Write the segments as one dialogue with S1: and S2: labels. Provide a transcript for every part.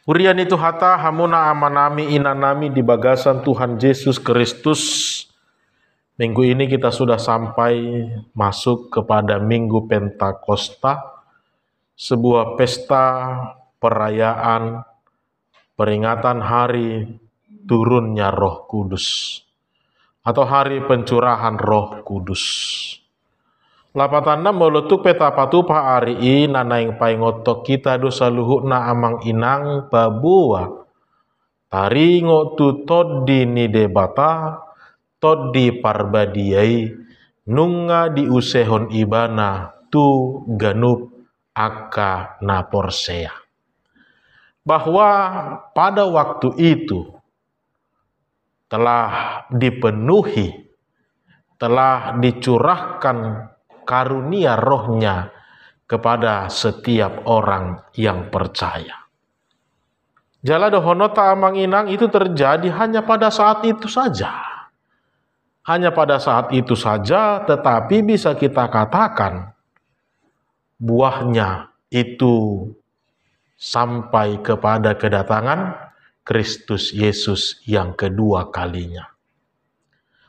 S1: Urian itu hata hamuna amanami inanami di bagasan Tuhan Yesus Kristus. Minggu ini kita sudah sampai masuk kepada Minggu Pentakosta, sebuah pesta perayaan peringatan hari turunnya Roh Kudus atau hari pencurahan Roh Kudus. Lapatana meletuk peta patupa ari nanaing paingotok kita dosa luhukna amang inang babua taringo tu toddi ni debata toddi parbadiai nunga diusehon ibana tu ganup aka naporsea. Bahwa pada waktu itu telah dipenuhi, telah dicurahkan karunia rohnya kepada setiap orang yang percaya. Jala dohonota amang inang itu terjadi hanya pada saat itu saja. Hanya pada saat itu saja, tetapi bisa kita katakan buahnya itu sampai kepada kedatangan Kristus Yesus yang kedua kalinya.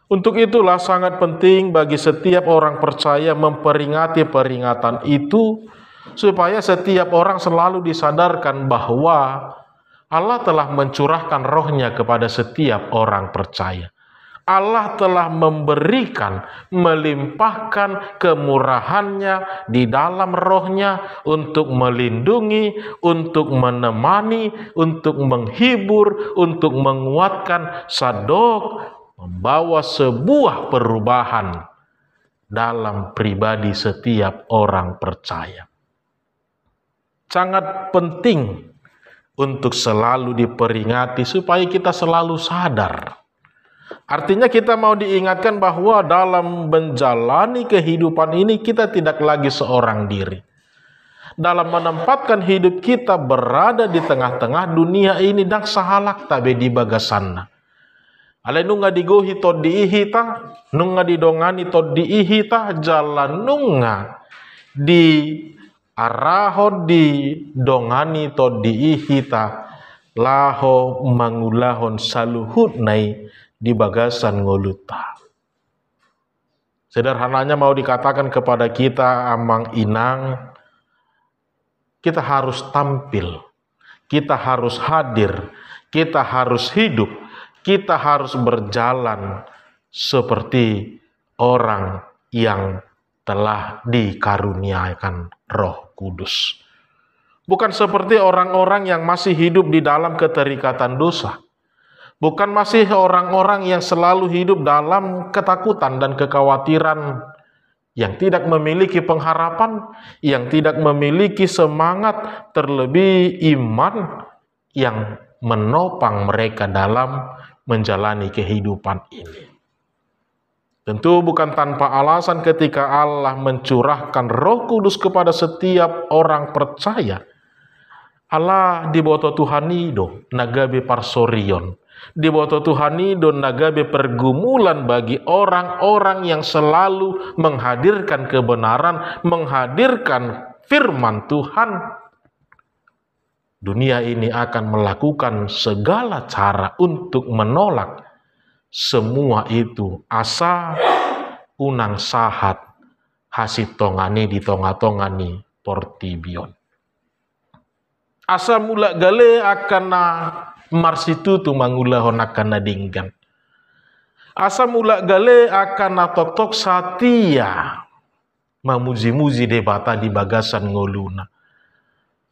S1: Untuk itulah sangat penting bagi setiap orang percaya memperingati peringatan itu, supaya setiap orang selalu disadarkan bahwa Allah telah mencurahkan rohnya kepada setiap orang percaya. Allah telah memberikan, melimpahkan kemurahannya di dalam rohnya untuk melindungi, untuk menemani, untuk menghibur, untuk menguatkan sadok, membawa sebuah perubahan dalam pribadi setiap orang percaya. Sangat penting untuk selalu diperingati supaya kita selalu sadar. Artinya kita mau diingatkan bahwa dalam menjalani kehidupan ini kita tidak lagi seorang diri. Dalam menempatkan hidup kita berada di tengah-tengah dunia ini dan sahalak tabe di bagasanna. Ale nunga digohi to diihita, nunga didongani to diihita, jalan nunga di araho di dongani to diihita, laho mangulahon saluhut nai di bagasan ngoluta. Sederhananya mau dikatakan kepada kita amang inang, kita harus tampil, kita harus hadir, kita harus hidup, kita harus berjalan seperti orang yang telah dikaruniakan Roh Kudus. Bukan seperti orang-orang yang masih hidup di dalam keterikatan dosa. Bukan masih orang-orang yang selalu hidup dalam ketakutan dan kekhawatiran, yang tidak memiliki pengharapan, yang tidak memiliki semangat, terlebih iman yang menopang mereka dalam menjalani kehidupan ini. Tentu bukan tanpa alasan ketika Allah mencurahkan Roh Kudus kepada setiap orang percaya. Allah diboto Tuhanido nagabe parsorion. Diboto Tuhanido nagabe pergumulan bagi orang-orang yang selalu menghadirkan kebenaran, menghadirkan firman Tuhan. Dunia ini akan melakukan segala cara untuk menolak semua itu. Asa unang sahat hasit tongani di tonga-tongani portibion. Asa mula gale akan na marsitu tu mangulahon akan na dinggan. Asa mula gale akan na totok satia mamuji-muji debata di bagasan ngoluna.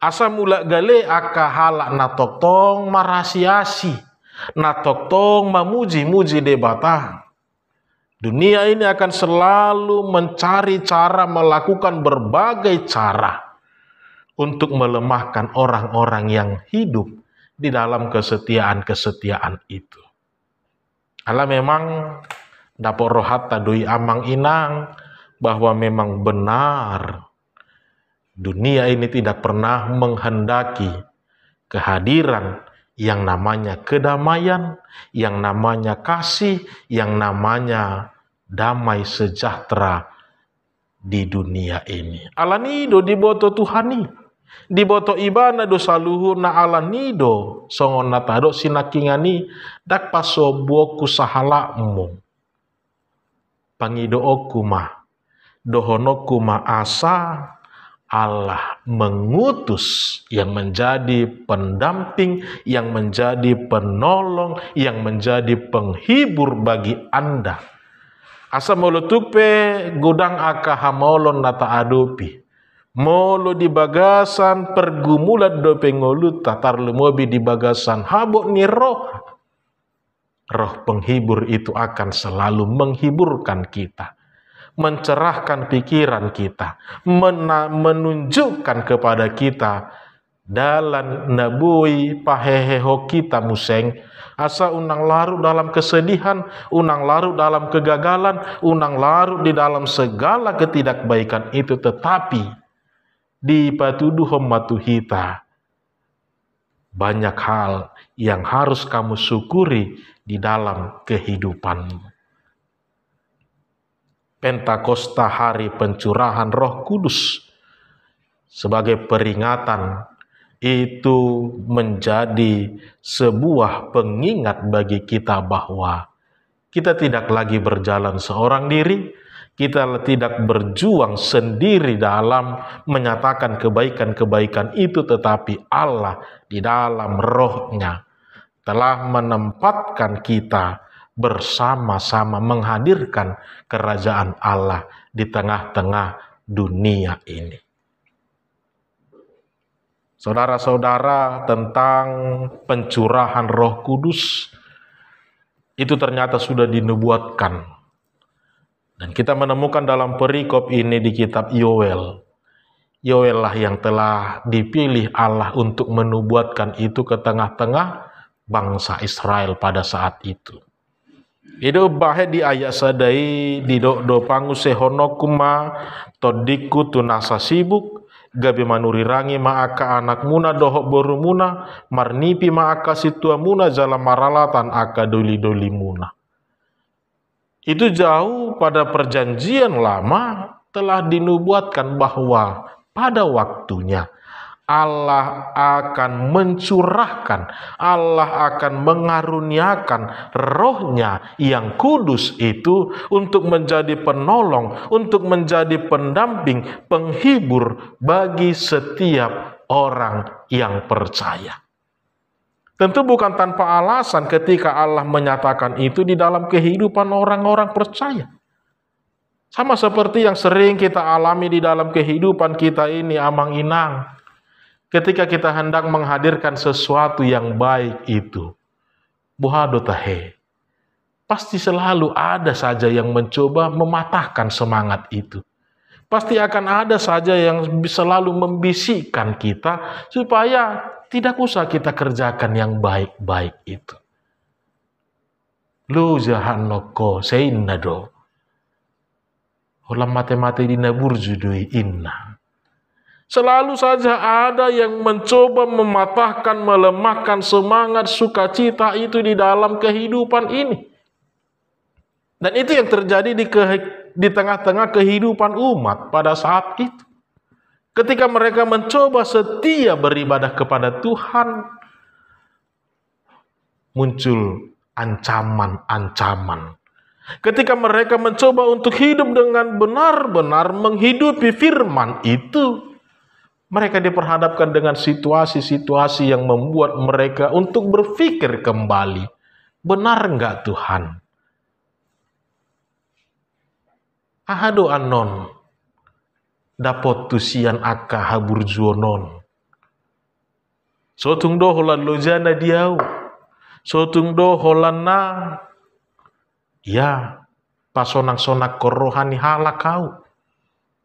S1: Asa mula gale aka halak na toktong marasiasi, na toktong mamuji-muji debata. Dunia ini akan selalu mencari cara, melakukan berbagai cara untuk melemahkan orang-orang yang hidup di dalam kesetiaan-kesetiaan itu. Allah memang dapat rohat tadui amang inang bahwa memang benar dunia ini tidak pernah menghendaki kehadiran yang namanya kedamaian, yang namanya kasih, yang namanya damai sejahtera di dunia ini. Alanido diboto Tuhani. Di boto ibana dosa luhurna ala nido songon natado sinakingani dak pasoboku sahalakmu. Pangido oku mah dohonoku ma asa Allah mengutus yang menjadi pendamping, yang menjadi penolong, yang menjadi penghibur bagi Anda. Asa molutupe gudang aka hamolon nata adopi. Molo di bagasan pergumulan dope ngolut tatar lemobi di bagasan habok ni roh. Roh penghibur itu akan selalu menghiburkan kita, mencerahkan pikiran kita, menunjukkan kepada kita dalam nabui paheheho kita museng, asa unang larut dalam kesedihan, unang larut dalam kegagalan, unang larut di dalam segala ketidakbaikan itu, tetapi di patuduh matuhita banyak hal yang harus kamu syukuri di dalam kehidupanmu. Pentakosta, hari pencurahan Roh Kudus, sebagai peringatan itu menjadi sebuah pengingat bagi kita bahwa kita tidak lagi berjalan seorang diri, kita tidak berjuang sendiri dalam menyatakan kebaikan-kebaikan itu, tetapi Allah di dalam Roh-Nya telah menempatkan kita bersama-sama menghadirkan kerajaan Allah di tengah-tengah dunia ini. Saudara-saudara, tentang pencurahan Roh Kudus itu ternyata sudah dinubuatkan. Dan kita menemukan dalam perikop ini di kitab Yoel. Yoel lah yang telah dipilih Allah untuk menubuatkan itu ke tengah-tengah bangsa Israel pada saat itu. Itu bahe di ayat sadai di do pangu sehonokuma todiku tunasa sibuk gabi manurirangi maaka anak muna dohok boru muna marnipi maaka situa muna jala maralatan aka doli-doli muna. Itu jauh pada perjanjian lama telah dinubuatkan bahwa pada waktunya Allah akan mencurahkan, Allah akan mengaruniakan Roh-Nya yang kudus itu untuk menjadi penolong, untuk menjadi pendamping, penghibur bagi setiap orang yang percaya. Tentu bukan tanpa alasan ketika Allah menyatakan itu di dalam kehidupan orang-orang percaya. Sama seperti yang sering kita alami di dalam kehidupan kita ini, amang inang. Ketika kita hendak menghadirkan sesuatu yang baik itu, buhado tahe, pasti selalu ada saja yang mencoba mematahkan semangat itu. Pasti akan ada saja yang selalu membisikkan kita supaya tidak usah kita kerjakan yang baik-baik itu. Lu jahan noko seinna do. Ulam mate-mate dina burjudui inna. Selalu saja ada yang mencoba mematahkan, melemahkan semangat sukacita itu di dalam kehidupan ini. Dan itu yang terjadi di tengah-tengah kehidupan umat pada saat itu. Ketika mereka mencoba setia beribadah kepada Tuhan, muncul ancaman-ancaman. Ketika mereka mencoba untuk hidup dengan benar-benar menghidupi firman itu, mereka diperhadapkan dengan situasi-situasi yang membuat mereka untuk berpikir kembali, benar enggak Tuhan? Ahado anon dapot tusian akka haburjuonon. Sotung do holan lojana diau. Sotung do holan na ya pasonak-sonak korohani halak kau.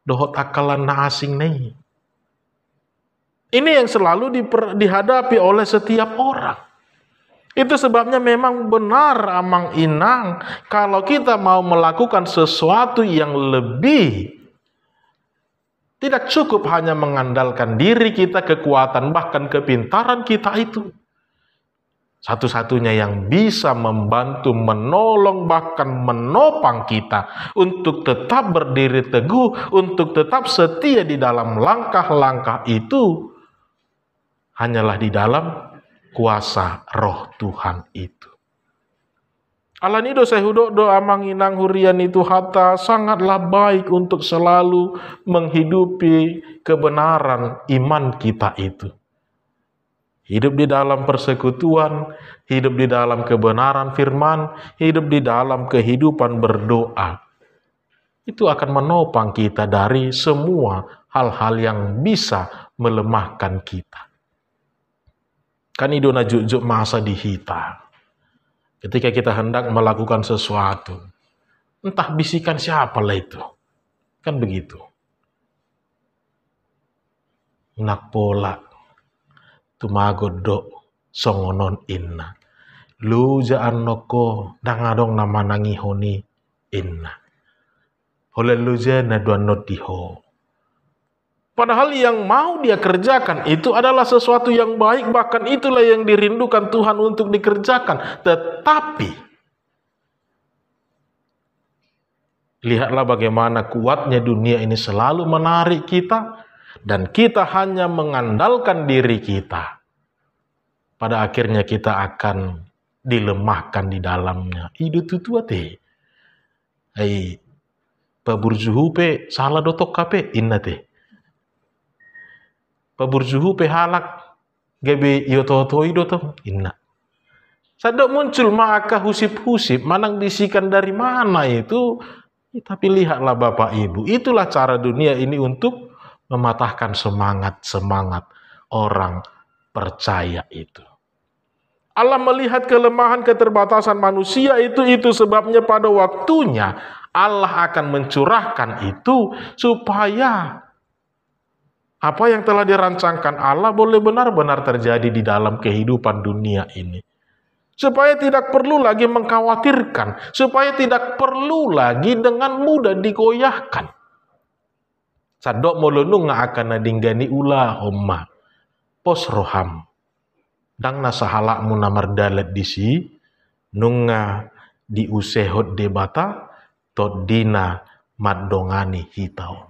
S1: Dohot akalan na asing nih. Ini yang selalu dihadapi oleh setiap orang. Itu sebabnya memang benar amang inang, kalau kita mau melakukan sesuatu yang lebih, tidak cukup hanya mengandalkan diri kita, kekuatan, bahkan kepintaran kita itu. Satu-satunya yang bisa membantu, menolong, bahkan menopang kita untuk tetap berdiri teguh, untuk tetap setia di dalam langkah-langkah itu hanyalah di dalam kuasa roh Tuhan itu. Alan ido saya do amanginang hurian itu hatta sangatlah baik untuk selalu menghidupi kebenaran iman kita itu. Hidup di dalam persekutuan, hidup di dalam kebenaran firman, hidup di dalam kehidupan berdoa. Itu akan menopang kita dari semua hal-hal yang bisa melemahkan kita. Kan ido na juk masa dihita. Ketika kita hendak melakukan sesuatu, entah bisikan siapa lah itu. Kan begitu. Nak pola, tumagodok, songonon inna. Lu jaan noko, dangadong nama nangihoni inna. Oleh lu jana dua notiho. Padahal yang mau dia kerjakan itu adalah sesuatu yang baik, bahkan itulah yang dirindukan Tuhan untuk dikerjakan. Tetapi, lihatlah bagaimana kuatnya dunia ini selalu menarik kita, dan kita hanya mengandalkan diri kita. Pada akhirnya kita akan dilemahkan di dalamnya. Idu tutua te. Hai, paburjuhu pe salah dotok kape inna te. Paburjuhu pe halak gebe yototo idoto inna. Sadok muncul maka husip-husip manang bisikan dari mana itu. Tapi lihatlah Bapak Ibu, itulah cara dunia ini untuk mematahkan semangat orang percaya itu. Allah melihat kelemahan keterbatasan manusia itu sebabnya pada waktunya Allah akan mencurahkan itu supaya apa yang telah dirancangkan Allah boleh benar-benar terjadi di dalam kehidupan dunia ini. Supaya tidak perlu lagi mengkhawatirkan. Supaya tidak perlu lagi dengan mudah digoyahkan. Sadok molonung nga akan nadinggani ulah homma. Pos roham. Dang nasahalakmu namar dalat disi. Nunga diusehot debata. Todina maddongani hitau.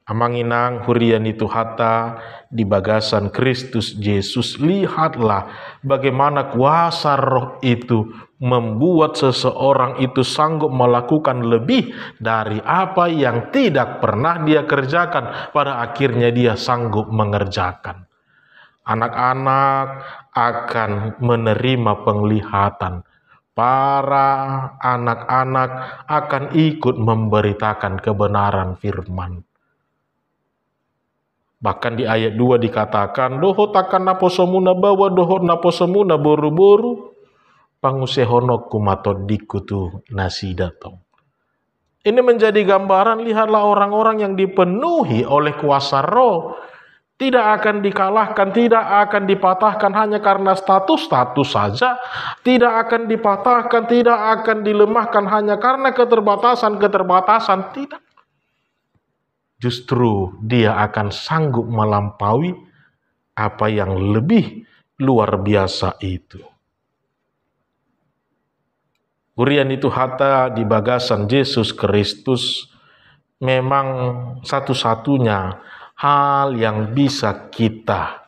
S1: Amanginang hurian itu hatta di bagasan Kristus Yesus. Lihatlah bagaimana kuasa roh itu membuat seseorang itu sanggup melakukan lebih dari apa yang tidak pernah dia kerjakan. Pada akhirnya dia sanggup mengerjakan. Anak-anak akan menerima penglihatan. Para anak-anak akan ikut memberitakan kebenaran firman. Bahkan di ayat 2 dikatakan, doho takkan naposomuna bawa doho naposomuna boru-boru, pangusehonok kumatodiku tu nasidatong. Ini menjadi gambaran, lihatlah orang-orang yang dipenuhi oleh kuasa roh, tidak akan dikalahkan, tidak akan dipatahkan hanya karena status-status saja, tidak akan dipatahkan, tidak akan dilemahkan hanya karena keterbatasan-keterbatasan, tidak. Justru dia akan sanggup melampaui apa yang lebih luar biasa itu. Hurian itu hatta di bagasan Yesus Kristus memang satu-satunya hal yang bisa kita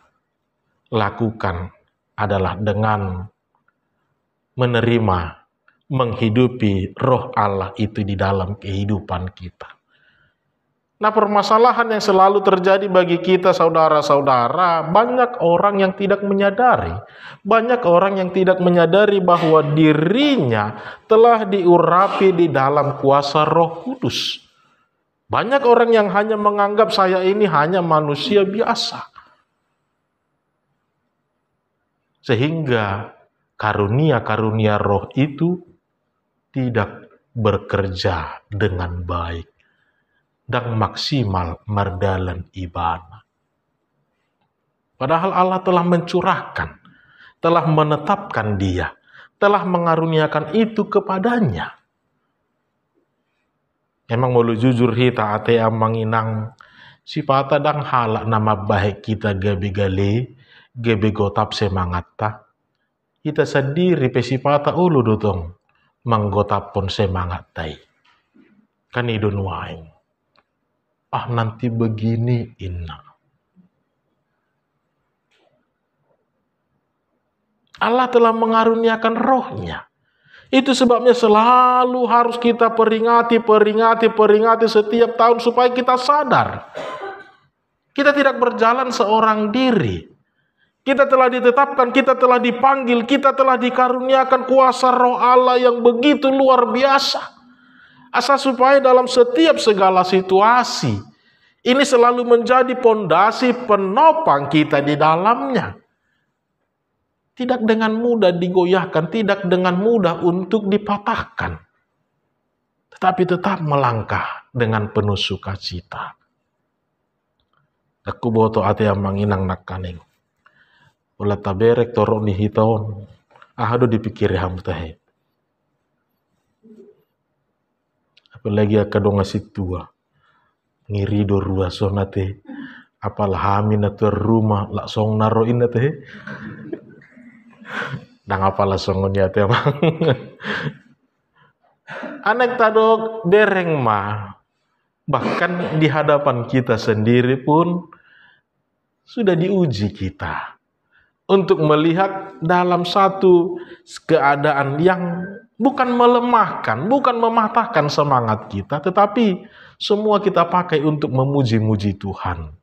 S1: lakukan adalah dengan menerima, menghidupi roh Allah itu di dalam kehidupan kita. Nah, permasalahan yang selalu terjadi bagi kita saudara-saudara, banyak orang yang tidak menyadari. Banyak orang yang tidak menyadari bahwa dirinya telah diurapi di dalam kuasa Roh Kudus. Banyak orang yang hanya menganggap saya ini hanya manusia biasa. Sehingga karunia-karunia roh itu tidak bekerja dengan baik dan maksimal mardalan ibadah. Padahal Allah telah mencurahkan, telah menetapkan dia, telah mengaruniakan itu kepadanya. Emang mau jujur hita ate amanginang sipata dang halak nama baik kita gabe gale, gabe gotap semangat ta. Kita sendiri pesipata ulu dotong manggotap pun semangat tai. Kan idun waing. Ah nanti begini inna. Allah telah mengaruniakan rohnya. Itu sebabnya selalu harus kita peringati setiap tahun supaya kita sadar. Kita tidak berjalan seorang diri. Kita telah ditetapkan, kita telah dipanggil, kita telah dikaruniakan kuasa roh Allah yang begitu luar biasa. Asal supaya dalam setiap segala situasi, ini selalu menjadi pondasi penopang kita di dalamnya. Tidak dengan mudah digoyahkan, tidak dengan mudah untuk dipatahkan. Tetapi tetap melangkah dengan penuh sukacita. Aku boto ate yang manginang nakaning. Ulah taberek torok ni hitaon. Ahado dipikiri hamtahe. Apalagi akadong ngasih tua. Ngirido rua sonate. Apalah hamin atau rumah langsung naroin nate. Dan apalah songonya teh mang. Anak tadok bereng mah. Bahkan di hadapan kita sendiri pun sudah diuji kita. Untuk melihat dalam satu keadaan yang bukan melemahkan, bukan mematahkan semangat kita, tetapi semua kita pakai untuk memuji-muji Tuhan.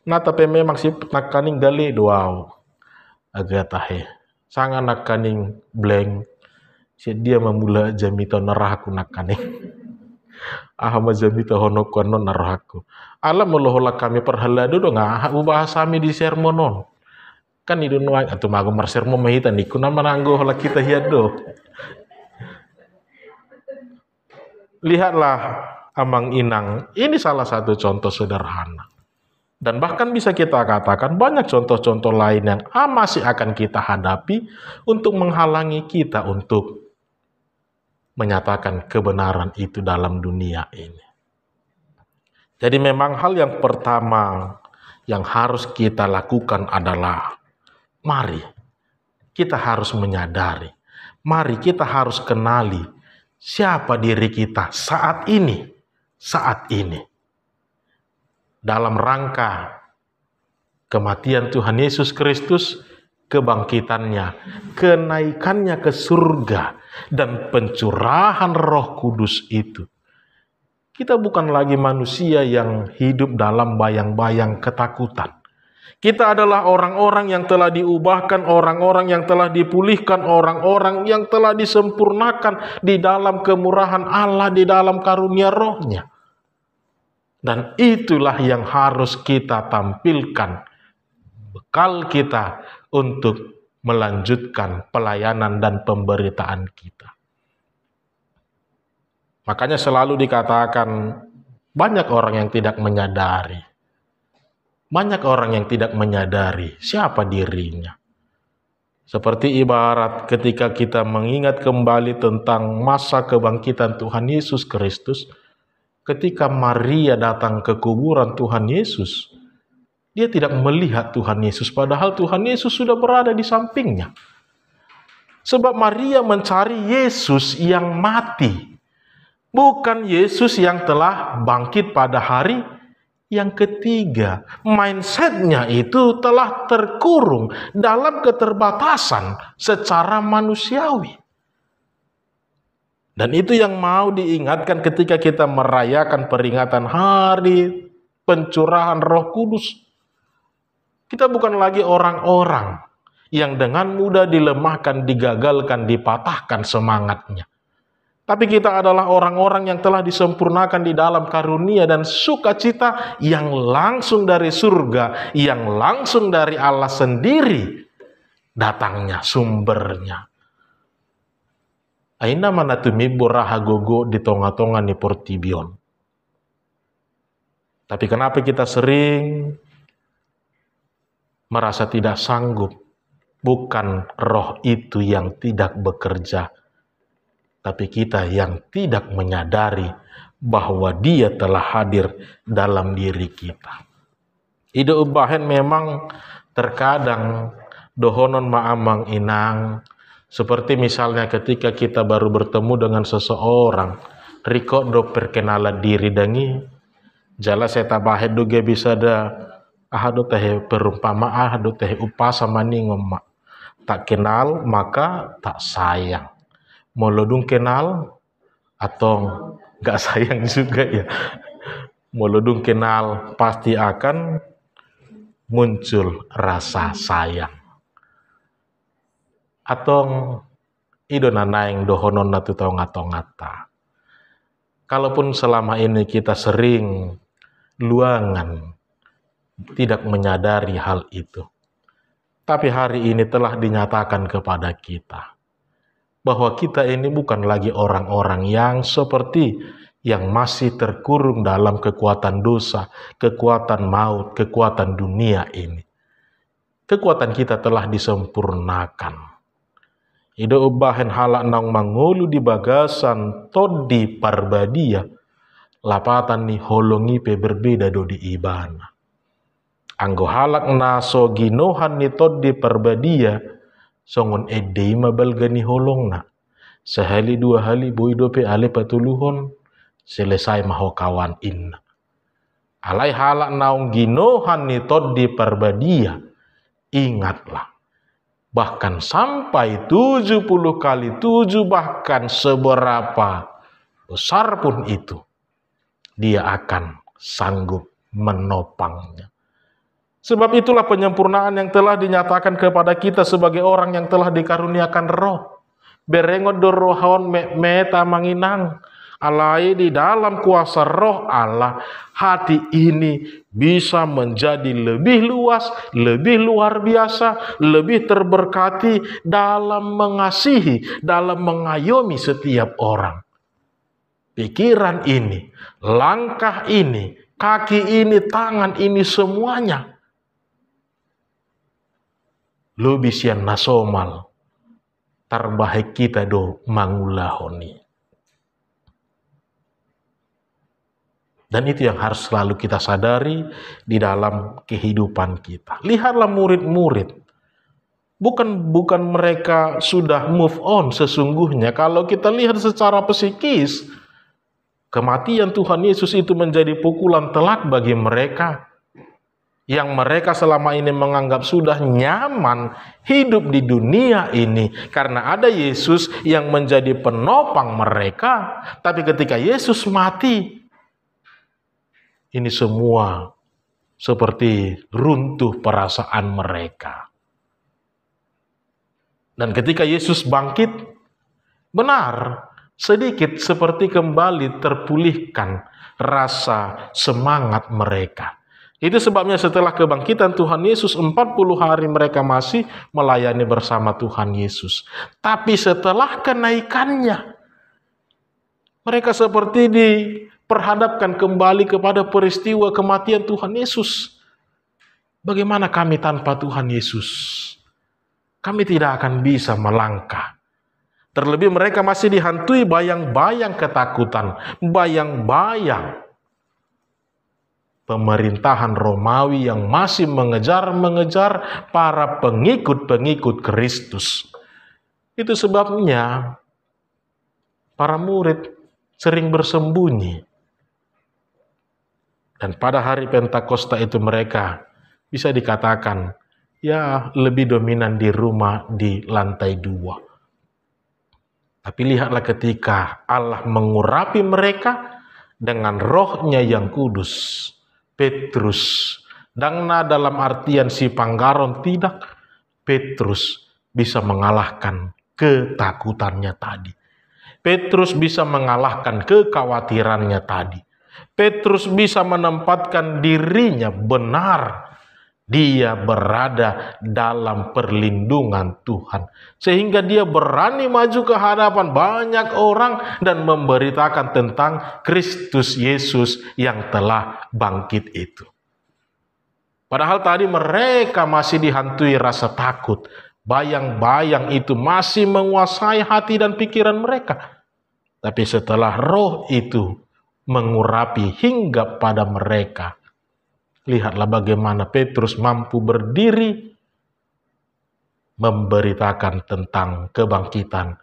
S1: Nah, tapi memang si nakaning gale doaw. Agak tahe. Sangat nakaning blank. Si dia memula jamito narahaku nakaning. Ahama jamito hono kono narahaku. Alam melohola kami perhala do nga bahasa mi di sermonon. Kan itu nuai atau mago marsermo mahita niku nama nanggo hola kita hiado. Lihatlah Amang Inang, ini salah satu contoh sederhana. Dan bahkan bisa kita katakan banyak contoh-contoh lain yang masih akan kita hadapi untuk menghalangi kita untuk menyatakan kebenaran itu dalam dunia ini. Jadi memang hal yang pertama yang harus kita lakukan adalah mari kita harus menyadari, mari kita harus kenali siapa diri kita saat ini. Dalam rangka kematian Tuhan Yesus Kristus, kebangkitannya, kenaikannya ke surga, dan pencurahan Roh Kudus itu. Kita bukan lagi manusia yang hidup dalam bayang-bayang ketakutan. Kita adalah orang-orang yang telah diubahkan, orang-orang yang telah dipulihkan, orang-orang yang telah disempurnakan di dalam kemurahan Allah, di dalam karunia Roh-Nya. Dan itulah yang harus kita tampilkan, bekal kita untuk melanjutkan pelayanan dan pemberitaan kita. Makanya selalu dikatakan banyak orang yang tidak menyadari. Banyak orang yang tidak menyadari siapa dirinya. Seperti ibarat ketika kita mengingat kembali tentang masa kebangkitan Tuhan Yesus Kristus, ketika Maria datang ke kuburan Tuhan Yesus, dia tidak melihat Tuhan Yesus, padahal Tuhan Yesus sudah berada di sampingnya. Sebab Maria mencari Yesus yang mati, bukan Yesus yang telah bangkit pada hari yang ketiga. Mindsetnya itu telah terkurung dalam keterbatasan secara manusiawi. Dan itu yang mau diingatkan ketika kita merayakan peringatan hari pencurahan Roh Kudus. Kita bukan lagi orang-orang yang dengan mudah dilemahkan, digagalkan, dipatahkan semangatnya. Tapi kita adalah orang-orang yang telah disempurnakan di dalam karunia dan sukacita yang langsung dari surga, yang langsung dari Allah sendiri datangnya, sumbernya. Aina mana tumibur rahagogo di tonga-tonga ni portibion. Tapi kenapa kita sering merasa tidak sanggup? Bukan roh itu yang tidak bekerja, tapi kita yang tidak menyadari bahwa dia telah hadir dalam diri kita. Ide ubahen memang terkadang dohonon maamang inang, seperti misalnya ketika kita baru bertemu dengan seseorang, riko do perkenalan diri dangi, jala seta bahet duge bisa da ahado teh perumpama ahado teh upasa mani ngomma. Tak kenal maka tak sayang. Molodung kenal atau gak sayang juga ya. Molodung kenal pasti akan muncul rasa sayang. Atau ido nanaing dohonon na tu tau ngato-ngata. Kalaupun selama ini kita sering luangan tidak menyadari hal itu, tapi hari ini telah dinyatakan kepada kita bahwa kita ini bukan lagi orang-orang yang seperti yang masih terkurung dalam kekuatan dosa, kekuatan maut, kekuatan dunia ini. Kekuatan kita telah disempurnakan. Ido ubahen halak nang mangolu di bagasan tod di parbadia, lapatan ni holongi pe berbeda do di ibana. Anggo halak na so ginohan ni tod di parbadia, songon edei mabalgani holongna. Sehali dua hali boy dope ale patuluhon, selesai mahokawan inna. Alai halak naung ginohan ni tod di parbadia, ingatlah. Bahkan sampai 70 kali 7, bahkan seberapa besar pun itu, dia akan sanggup menopangnya. Sebab itulah penyempurnaan yang telah dinyatakan kepada kita sebagai orang yang telah dikaruniakan roh. Berengot dorohon meta manginang. Alai di dalam kuasa roh Allah, hati ini bisa menjadi lebih luas, lebih luar biasa, lebih terberkati dalam mengasihi, dalam mengayomi setiap orang. Pikiran ini, langkah ini, kaki ini, tangan ini, semuanya lebih sian nasomal terbaik kita do mangulahoni. Dan itu yang harus selalu kita sadari di dalam kehidupan kita. Lihatlah murid-murid. Bukan mereka sudah move on sesungguhnya. Kalau kita lihat secara psikis, kematian Tuhan Yesus itu menjadi pukulan telak bagi mereka. Yang mereka selama ini menganggap sudah nyaman hidup di dunia ini. Karena ada Yesus yang menjadi penopang mereka. Tapi ketika Yesus mati, ini semua seperti runtuh perasaan mereka. Dan ketika Yesus bangkit, benar, sedikit seperti kembali terpulihkan rasa semangat mereka. Itu sebabnya setelah kebangkitan Tuhan Yesus, 40 hari mereka masih melayani bersama Tuhan Yesus. Tapi setelah kenaikannya, mereka seperti diperhadapkan kembali kepada peristiwa kematian Tuhan Yesus. Bagaimana kami tanpa Tuhan Yesus? Kami tidak akan bisa melangkah. Terlebih mereka masih dihantui bayang-bayang ketakutan, bayang-bayang pemerintahan Romawi yang masih mengejar para pengikut-pengikut Kristus. Itu sebabnya para murid sering bersembunyi. Dan pada hari Pentakosta itu mereka bisa dikatakan ya lebih dominan di rumah di lantai 2. Tapi lihatlah ketika Allah mengurapi mereka dengan rohnya yang kudus. Petrus, dangna dalam artian si panggaron tidak, Petrus bisa mengalahkan ketakutannya tadi. Petrus bisa mengalahkan kekhawatirannya tadi. Petrus bisa menempatkan dirinya benar. Dia berada dalam perlindungan Tuhan. Sehingga dia berani maju ke hadapan banyak orang dan memberitakan tentang Kristus Yesus yang telah bangkit itu. Padahal tadi mereka masih dihantui rasa takut. Bayang-bayang itu masih menguasai hati dan pikiran mereka. Tapi setelah roh itu mengurapi hingga pada mereka, lihatlah bagaimana Petrus mampu berdiri memberitakan tentang kebangkitan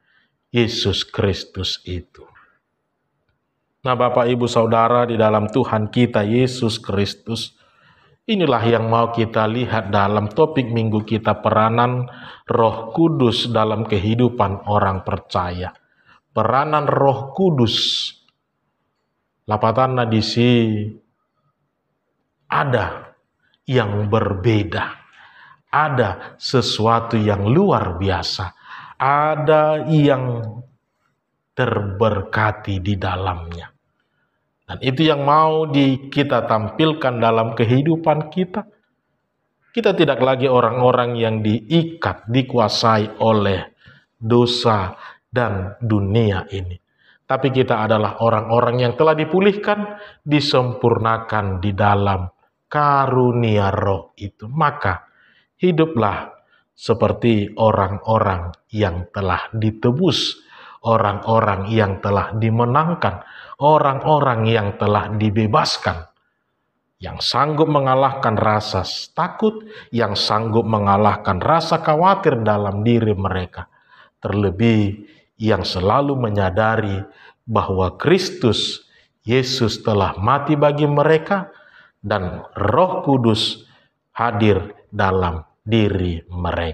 S1: Yesus Kristus itu. Nah, Bapak Ibu Saudara di dalam Tuhan kita Yesus Kristus, Inilah yang mau kita lihat dalam topik minggu kita, peranan Roh Kudus dalam kehidupan orang percaya. Peranan Roh Kudus. Lapatanna di sini ada yang berbeda. Ada sesuatu yang luar biasa. Ada yang terberkati di dalamnya. Dan itu yang mau kita tampilkan dalam kehidupan kita. Kita tidak lagi orang-orang yang diikat, dikuasai oleh dosa dan dunia ini. Tapi kita adalah orang-orang yang telah dipulihkan, disempurnakan di dalam karunia Roh itu. Maka hiduplah seperti orang-orang yang telah ditebus, orang-orang yang telah dimenangkan, orang-orang yang telah dibebaskan, yang sanggup mengalahkan rasa takut, yang sanggup mengalahkan rasa khawatir dalam diri mereka. Terlebih yang selalu menyadari bahwa Kristus Yesus telah mati bagi mereka dan Roh Kudus hadir dalam diri mereka.